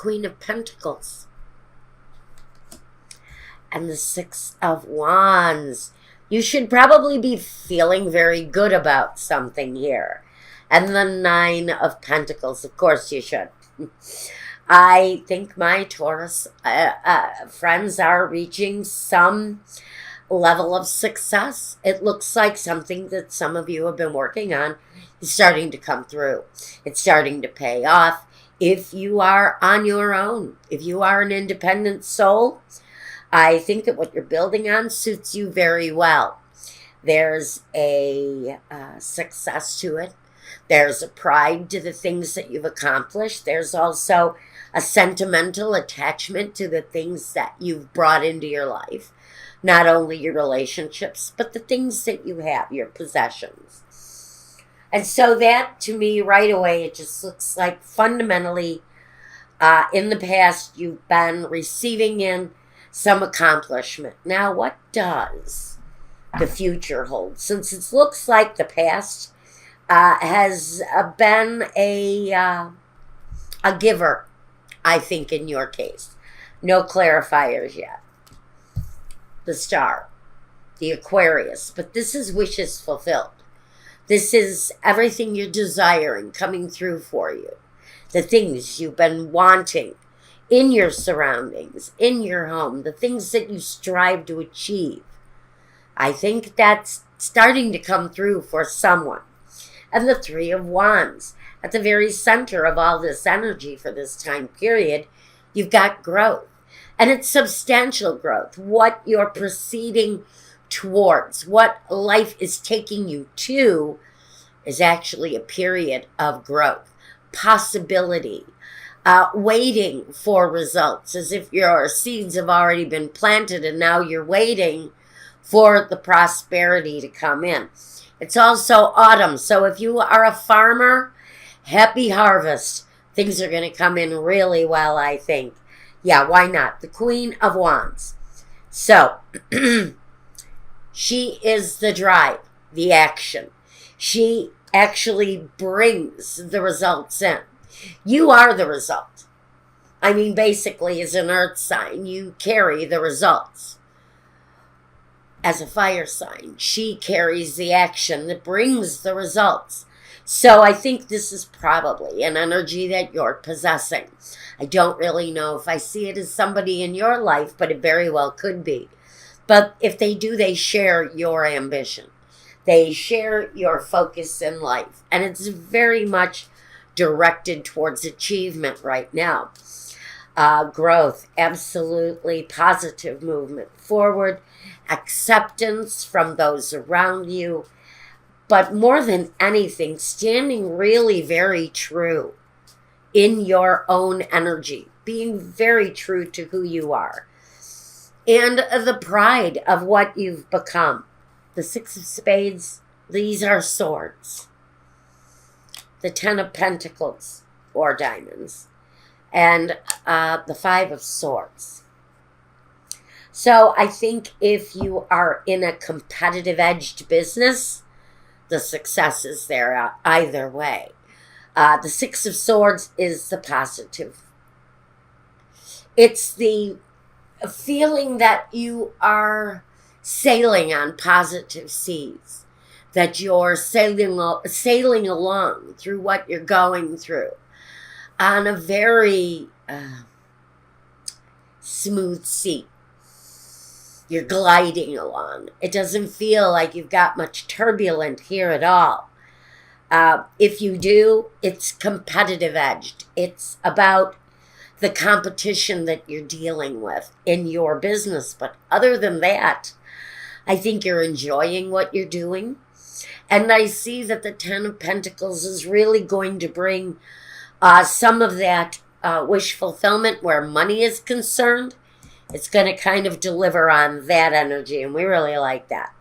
Queen of Pentacles and the Six of Wands. You should probably be feeling very good about something here. And the Nine of Pentacles, of course you should. I think my Taurus friends are reaching some level of success. It looks like something that some of you have been working on is starting to come through. It's starting to pay off. If you are on your own, if you are an independent soul, I think that what you're building on suits you very well. There's a success to it. There's a pride to the things that you've accomplished. There's also a sentimental attachment to the things that you've brought into your life. Not only your relationships, but the things that you have, your possessions. And so that, to me, right away, it just looks like fundamentally, in the past, you've been receiving in some accomplishment. Now, what does the future hold? Since it looks like the past has been a giver, I think, in your case. No clarifiers yet. The Star, the Aquarius, but this is wishes fulfilled. This is everything you're desiring coming through for you. The things you've been wanting in your surroundings, in your home, the things that you strive to achieve. I think that's starting to come through for someone. And the Three of Wands, at the very center of all this energy for this time period, you've got growth. And it's substantial growth. What you're proceeding towards, what life is taking you to, is actually a period of growth, possibility, waiting for results, as if your seeds have already been planted and now you're waiting for the prosperity to come in. It's also autumn, so if you are a farmer, happy harvest. Things are going to come in really well, I think. Yeah, why not? The Queen of Wands. So, she is the drive, the action. She actually brings the results in. You are the result. I mean, basically, as an earth sign, you carry the results. As a fire sign, she carries the action that brings the results. So I think this is probably an energy that you're possessing. I don't really know if I see it as somebody in your life, but it very well could be. But if they do, they share your ambition. They share your focus in life. And it's very much directed towards achievement right now. Growth, absolutely positive movement forward, acceptance from those around you. But more than anything, standing really very true in your own energy, being very true to who you are, and the pride of what you've become. The Six of Spades, these are swords. The Ten of Pentacles, or diamonds, and the Five of Swords. So I think if you are in a competitive edged business, the success is there either way. The Six of Swords is the positive. It's the feeling that you are sailing on positive seas, that you're sailing along through what you're going through on a very smooth sea. You're gliding along. It doesn't feel like you've got much turbulence here at all. If you do, it's competitive edged. It's about the competition that you're dealing with in your business. But other than that, I think you're enjoying what you're doing. And I see that the Ten of Pentacles is really going to bring some of that wish fulfillment where money is concerned. It's going to kind of deliver on that energy, and we really like that.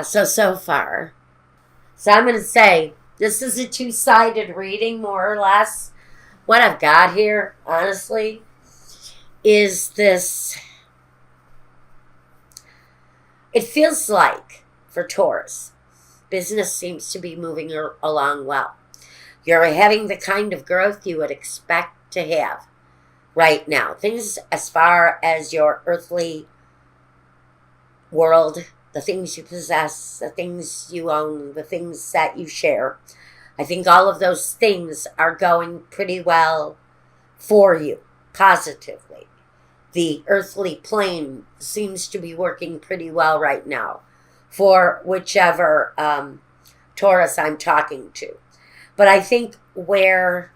So far. So I'm going to say this is a two-sided reading, more or less. What I've got here, honestly, is this. It feels like, for Taurus, business seems to be moving along well. You're having the kind of growth you would expect to have right now. Things as far as your earthly world, the things you possess, the things you own, the things that you share. I think all of those things are going pretty well for you, positively. The earthly plane seems to be working pretty well right now for whichever Taurus I'm talking to. But I think where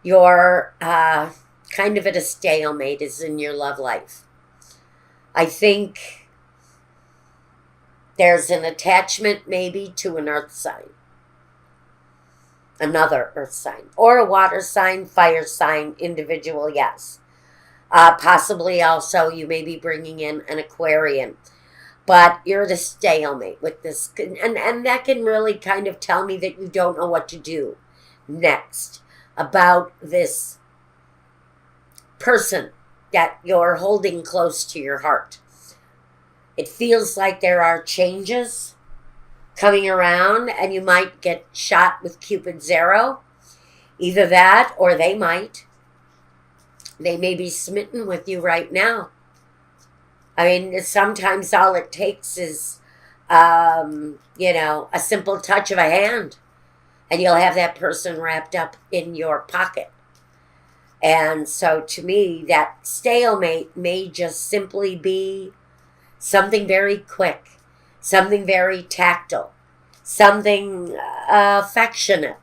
you're kind of at a stalemate is in your love life. I think there's an attachment maybe to an earth sign, another earth sign, or a water sign, fire sign, individual, yes. Possibly also you may be bringing in an Aquarian. But you're at a stalemate with this. And that can really kind of tell me that you don't know what to do next about this person that you're holding close to your heart. It feels like there are changes coming around and you might get shot with Cupid's arrow. Either that or they might. They may be smitten with you right now. I mean, sometimes all it takes is, a simple touch of a hand. And you'll have that person wrapped up in your pocket. And so to me, that stalemate may just simply be something very quick, something very tactile, something affectionate,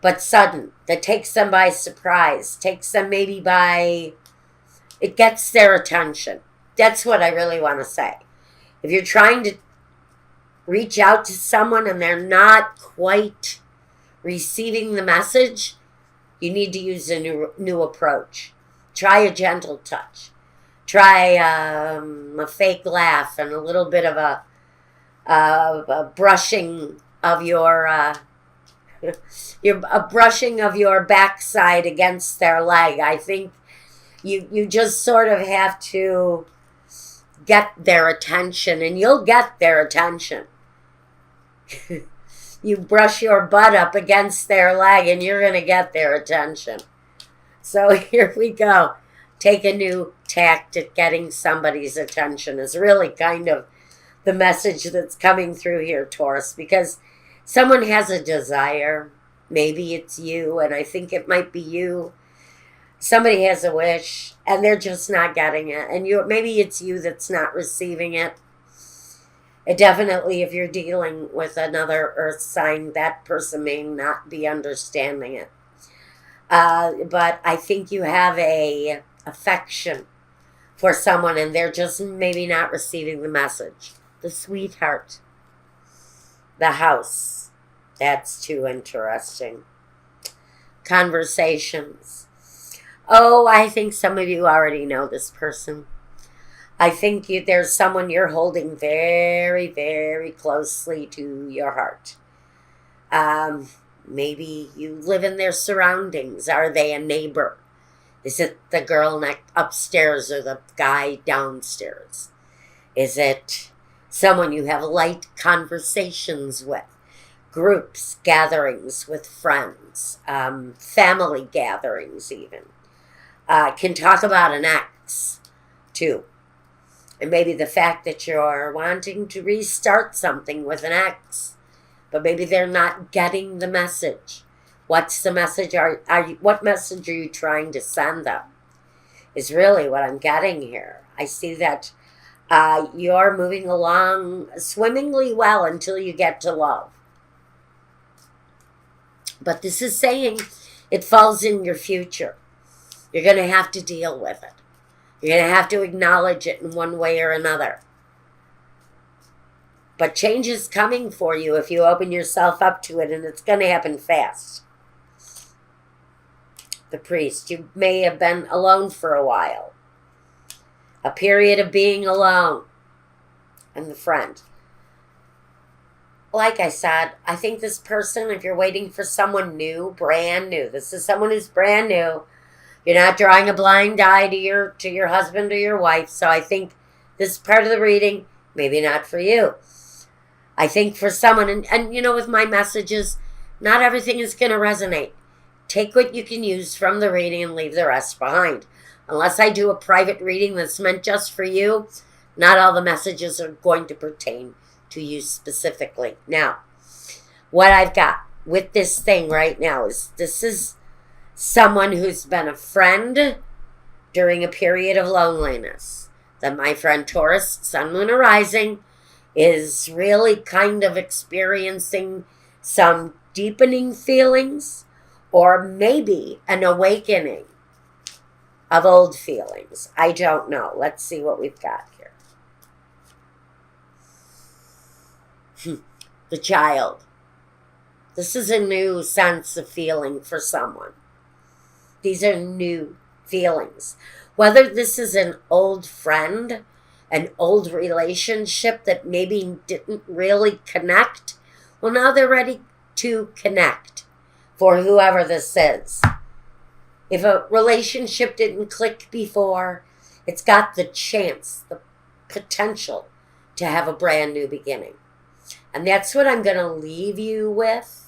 but sudden, that takes them by surprise, takes them maybe by, it gets their attention. That's what I really want to say. If you're trying to reach out to someone and they're not quite receiving the message, you need to use a new approach. Try a gentle touch. Try a fake laugh and a little bit of a brushing of your brushing of your backside against their leg. I think you just sort of have to get their attention, and you'll get their attention. You brush your butt up against their leg and you're going to get their attention. So here we go. Take a new tact at getting somebody's attention is really kind of the message that's coming through here, Taurus, because someone has a desire. Maybe it's you, and I think it might be you. Somebody has a wish and they're just not getting it, and maybe it's you that's not receiving it. It definitely, if you're dealing with another earth sign, that person may not be understanding it. But I think you have a affection for someone and they're just maybe not receiving the message. The sweetheart. The house. That's too interesting. Conversations. Oh, I think some of you already know this person. I think there's someone you're holding very, very closely to your heart. Maybe you live in their surroundings. Are they a neighbor? Is it the girl upstairs or the guy downstairs? Is it someone you have light conversations with? Groups, gatherings with friends, family gatherings even. Can talk about an ex, too. And maybe the fact that you're wanting to restart something with an ex, but maybe they're not getting the message. What's the message? What message are you trying to send them? Is really what I'm getting here. I see that you're moving along swimmingly well until you get to love. But this is saying it falls in your future. You're going to have to deal with it. You're going to have to acknowledge it in one way or another. But change is coming for you if you open yourself up to it, and it's going to happen fast. The priest, you may have been alone for a while. A period of being alone. And the friend. Like I said, I think this person, if you're waiting for someone new, brand new, this is someone who's brand new. You're not drawing a blind eye to your husband or your wife. So I think this part of the reading, maybe not for you. I think for someone, and with my messages, not everything is going to resonate. take what you can use from the reading and leave the rest behind. Unless I do a private reading that's meant just for you, not all the messages are going to pertain to you specifically. Now, what I've got with this thing right now is this is someone who's been a friend during a period of loneliness. That my friend Taurus, Sun, Moon, or Rising, is really kind of experiencing some deepening feelings or maybe an awakening of old feelings. I don't know. Let's see what we've got here. The child. This is a new sense of feeling for someone. These are new feelings. Whether this is an old friend, an old relationship that maybe didn't really connect, well, now they're ready to connect for whoever this is. If a relationship didn't click before, it's got the chance, the potential to have a brand new beginning. And that's what I'm going to leave you with.